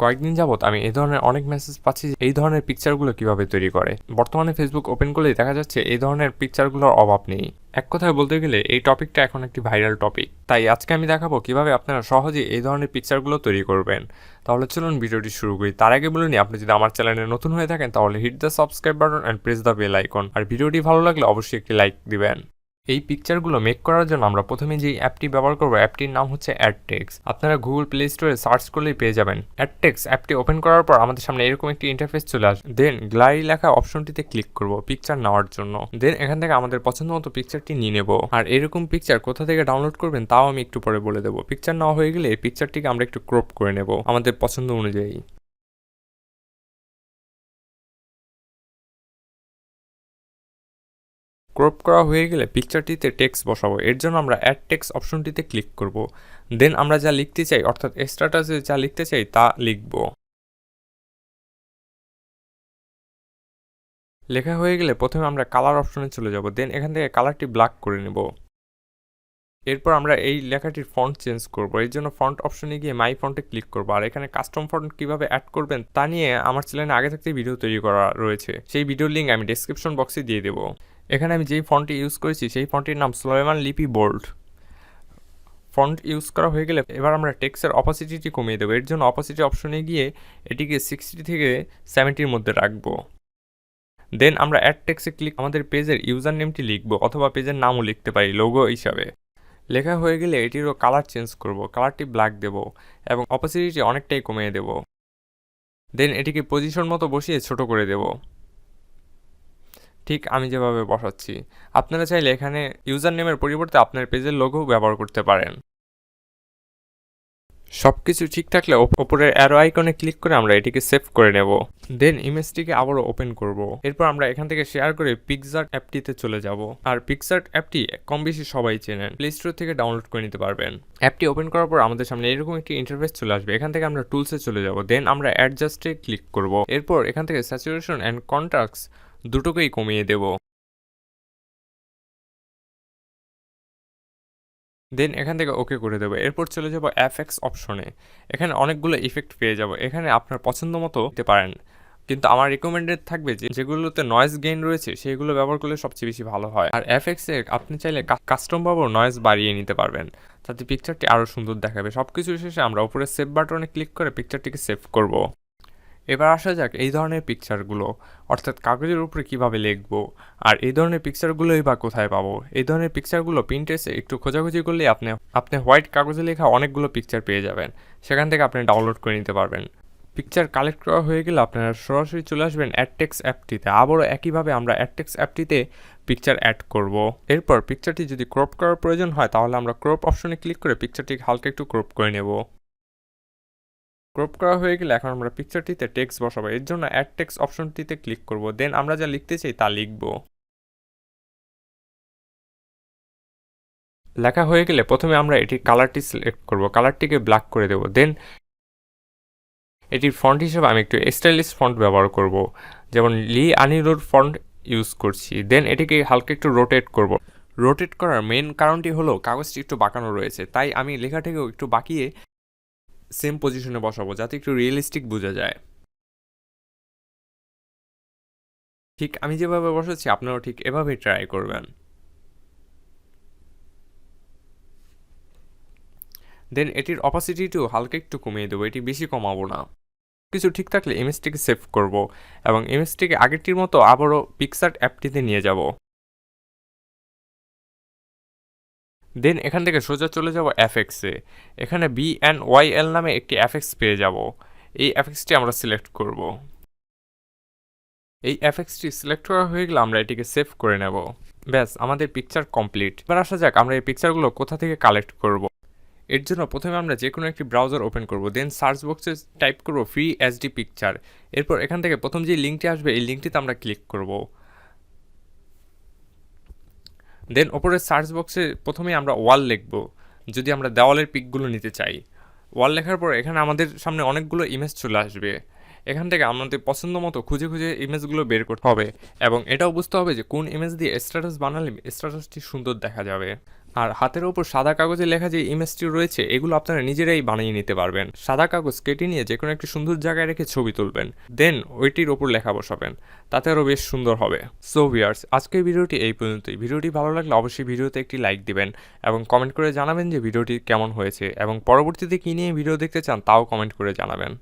কয়েকদিন যাবত আমি এই ধরনের অনেক মেসেজ পাচ্ছি যে এই ধরনের পিকচারগুলো কিভাবে তৈরি করে। বর্তমানে ফেসবুক ওপেন করলেই দেখা যাচ্ছে এই ধরনের পিকচারগুলোর অভাব নেই। এক কথায় বলতে গেলে এই টপিকটা এখন একটি ভাইরাল টপিক। তাই আজকে আমি দেখাবো কিভাবে আপনারা সহজেই এই ধরনের পিকচারগুলো তৈরি করবেন। তাহলে চলুন ভিডিওটি শুরু করি। তার আগে বলে নিই, আপনি যদি আমার চ্যানেলে নতুন হয়ে থাকেন তাহলে hit the subscribe button and press the bell icon. আর ভিডিওটি ভালো লাগলে অবশ্যই একটি লাইক দিবেন। এই পিকচারগুলো মেক করার জন্য আমরা প্রথমে যে অ্যাপটি ব্যবহার করব, অ্যাপটির নাম হচ্ছে অ্যাডটেক্স। আপনারা গুগল প্লে স্টোরে সার্চ করলেই পেয়ে যাবেন। অ্যাডটেক্স অ্যাপটি ওপেন করার পর আমাদের সামনে এরকম একটি ইন্টারফেস চলে আসবে। দেন গ্যালারি লেখা অপশনটিতে ক্লিক করব পিকচার নেওয়ার জন্য। দেন এখান থেকে আমাদের পছন্দ মতো পিকচারটি নিয়ে নেব। আর এরকম পিকচার কোথা থেকে ডাউনলোড করবেন তাও আমি একটু পরে বলে দেবো। পিকচার নেওয়া হয়ে গেলে এই পিকচারটিকে আমরা একটু ক্রপ করে নেব আমাদের পছন্দ অনুযায়ী। ক্রপ করা হয়ে গেলে পিকচারটিতে টেক্সট বসাবো। এর জন্য আমরা অ্যাড টেক্সট অপশনটিতে ক্লিক করব। দেন আমরা যা লিখতে চাই, অর্থাৎ স্ট্যাটাসে যা লিখতে চাই তা লিখব। লেখা হয়ে গেলে প্রথমে আমরা কালার অপশনে চলে যাব। দেন এখান থেকে কালারটি ব্ল্যাক করে নেব। এরপর আমরা এই লেখাটির ফন্ট চেঞ্জ করব। এর জন্য ফন্ট অপশনে গিয়ে মাই ফন্টে ক্লিক করব। আর এখানে কাস্টম ফন্ট কিভাবে অ্যাড করবেন তা নিয়ে আমার চ্যানেলে আগে থাকতেই ভিডিও তৈরি করা রয়েছে। সেই ভিডিওর লিঙ্ক আমি ডেসক্রিপশন বক্সে দিয়ে দেবো। এখানে আমি যেই ফন্টটি ইউজ করেছি সেই ফন্টটির নাম সুলাইমান লিপি বোল্ড। ফন্ট ইউজ করা হয়ে গেলে এবার আমরা টেক্সটের অপাসিটিটি কমিয়ে দেবো। এর জন্য অপাসিটি অপশনে গিয়ে এটিকে 60 থেকে 70-র মধ্যে রাখবো। দেন আমরা অ্যাড টেক্সটে ক্লিক আমাদের পেজের ইউজার নেমটি লিখবো, অথবা পেজের নামও লিখতে পারি লোগো হিসাবে। লেখা হয়ে গেলে এটিরও কালার চেঞ্জ করব। কালারটি ব্ল্যাক দেব এবং অপাসিটিটি অনেকটাই কমিয়ে দেব। দেন এটিকে পজিশন মতো বসিয়ে ছোট করে দেব, ঠিক আমি যেভাবে বসাচ্ছি। আপনারা চাইলে এখানে ইউজার নেমের পরিবর্তে আপনার পেজের লোগো ব্যবহার করতে পারেন। সব কিছু ঠিক থাকলে ওপরের অ্যারো আইকনে ক্লিক করে আমরা এটিকে সেভ করে নেব। দেন ইমেজটিকে আবারও ওপেন করব। এরপর আমরা এখান থেকে শেয়ার করে পিকচার অ্যাপটিতে চলে যাব। আর পিকচার অ্যাপটি কম বেশি সবাই চেনেন, প্লে স্টোর থেকে ডাউনলোড করে নিতে পারবেন। অ্যাপটি ওপেন করার পর আমাদের সামনে এরকম একটি ইন্টারফেস চলে আসবে। এখান থেকে আমরা টুলসে চলে যাব। দেন আমরা অ্যাডজাস্টে ক্লিক করব। এরপর এখান থেকে স্যাচুরেশন অ্যান্ড কন্ট্রাস্ট দুটোকেই কমিয়ে দেব। দেন এখান থেকে ওকে করে দেবো। এরপর চলে যাব এফএক্স অপশনে। এখানে অনেকগুলো ইফেক্ট পেয়ে যাব। এখানে আপনার পছন্দ মতো দিতে পারেন, কিন্তু আমার রিকমেন্ডেড থাকবে যেগুলোতে নয়েজ গেইন রয়েছে সেগুলো ব্যবহার করলে সবচেয়ে বেশি ভালো হয়। আর এফএক্সে আপনি চাইলে কাস্টমভাবেও নয়েজ বাড়িয়ে নিতে পারবেন, তাতে পিকচারটি আরও সুন্দর দেখাবে। সব কিছু শেষে আমরা উপরে সেভ বাটনে ক্লিক করে পিকচারটিকে সেভ করব। এবার আসা যাক এই ধরনের পিকচারগুলো, অর্থাৎ কাগজের উপরে কিভাবে লিখবো। আর এই ধরনের পিকচারগুলোই বা কোথায় পাবো। এই ধরনের পিকচারগুলো পিন্টারেস্টে একটু খোঁজাখুঁজি করলে আপনি হোয়াইট কাগজে লেখা অনেকগুলো পিকচার পেয়ে যাবেন। সেখান থেকে আপনি ডাউনলোড করে নিতে পারবেন। পিকচার কালেক্ট করা হয়ে গেলে আপনারা সরাসরি চলে আসবেন অ্যাডটেক্স অ্যাপটিতে। আবারও একইভাবে আমরা অ্যাডটেক্স অ্যাপটিতে পিকচার অ্যাড করব। এরপর পিকচারটি যদি ক্রপ করার প্রয়োজন হয় তাহলে আমরা ক্রপ অপশনে ক্লিক করে পিকচারটিকে হালকা একটু ক্রপ করে নেব। ক্রপ করা হয়ে গেলে এখন আমরা পিকচারটিতে টেক্সট বসাবো। এর জন্য অ্যাড টেক্সট অপশনটিতে ক্লিক করব। দেন আমরা যা লিখতে চাই তা লিখব। লেখা হয়ে গেলে প্রথমে আমরা এটির কালারটি সিলেক্ট করব। কালারটিকে ব্ল্যাক করে দেব। দেন এটির ফন্ট হিসেবে আমি একটু স্টাইলিশ ফন্ট ব্যবহার করব, যেমন লি আনিরোড ফন্ট ইউজ করছি। দেন এটিকে হালকা একটু রোটেট করব। রোটেট করার মেন কারণটি হলো কাগজটি একটু বাঁকানো রয়েছে, তাই আমি লেখাটিকেও একটু বাঁকিয়ে সেম পজিশনে বসাবো যাতে একটু রিয়েলিস্টিক বোঝা যায়। ঠিক আমি যেভাবে বসাচ্ছি আপনারাও ঠিক এভাবেই ট্রাই করবেন। দেন এটির অপাসিটিটিও হালকা একটু কমিয়ে দেবো, এটি বেশি কমাবো না। কিছু ঠিক থাকলে ইমেজটিকে সেভ করব এবং ইমেজটিকে আগেরটির মতো আবারও পিকচার অ্যাপটিতে নিয়ে যাব। দেন এখান থেকে সোজা চলে যাব এফএক্সে। এখানে BNYL নামে একটি এফএক্স পেয়ে যাব। এই এফএক্সটি আমরা সিলেক্ট করব। এই এফএক্সটি সিলেক্ট করা হয়ে গেলে আমরা এটিকে সেভ করে নেব। ব্যাস, আমাদের পিকচার কমপ্লিট। এবার আসা যাক আমরা এই পিকচারগুলো কোথা থেকে কালেক্ট করব। এর জন্য প্রথমে আমরা যে কোনো একটি ব্রাউজার ওপেন করব। দেন সার্চ বক্সে টাইপ করব ফ্রি HD পিকচার। এরপর এখান থেকে প্রথম যে লিঙ্কটি আসবে এই লিঙ্কটিতে আমরা ক্লিক করব। দেন ওপরের সার্চ বক্সে প্রথমে আমরা ওয়াল লিখব, যদি আমরা দেওয়ালের পিকগুলো নিতে চাই। ওয়াল লেখার পর এখানে আমাদের সামনে অনেকগুলো ইমেজ চলে আসবে। এখান থেকে আমাদের পছন্দ মতো খুঁজে খুঁজে ইমেজগুলো বের করতে হবে এবং এটাও বুঝতে হবে যে কোন ইমেজ দিয়ে স্ট্যাটাস বানালে স্ট্যাটাসটি সুন্দর দেখা যাবে। আর হাতের ওপর সাদা কাগজে লেখা যে ইমেজটি রয়েছে এগুলো আপনারা নিজেরাই বানিয়ে নিতে পারবেন। সাদা কাগজ কেটে নিয়ে যে কোনো একটি সুন্দর জায়গায় রেখে ছবি তুলবেন, দেন ওইটির ওপর লেখা বসাবেন, তাতে আরও বেশ সুন্দর হবে। সো ভিউয়ার্স, আজকের ভিডিওটি এই পর্যন্তই। ভিডিওটি ভালো লাগলে অবশ্যই ভিডিওতে একটি লাইক দিবেন এবং কমেন্ট করে জানাবেন যে ভিডিওটি কেমন হয়েছে এবং পরবর্তীতে কী নিয়ে ভিডিও দেখতে চান তাও কমেন্ট করে জানাবেন।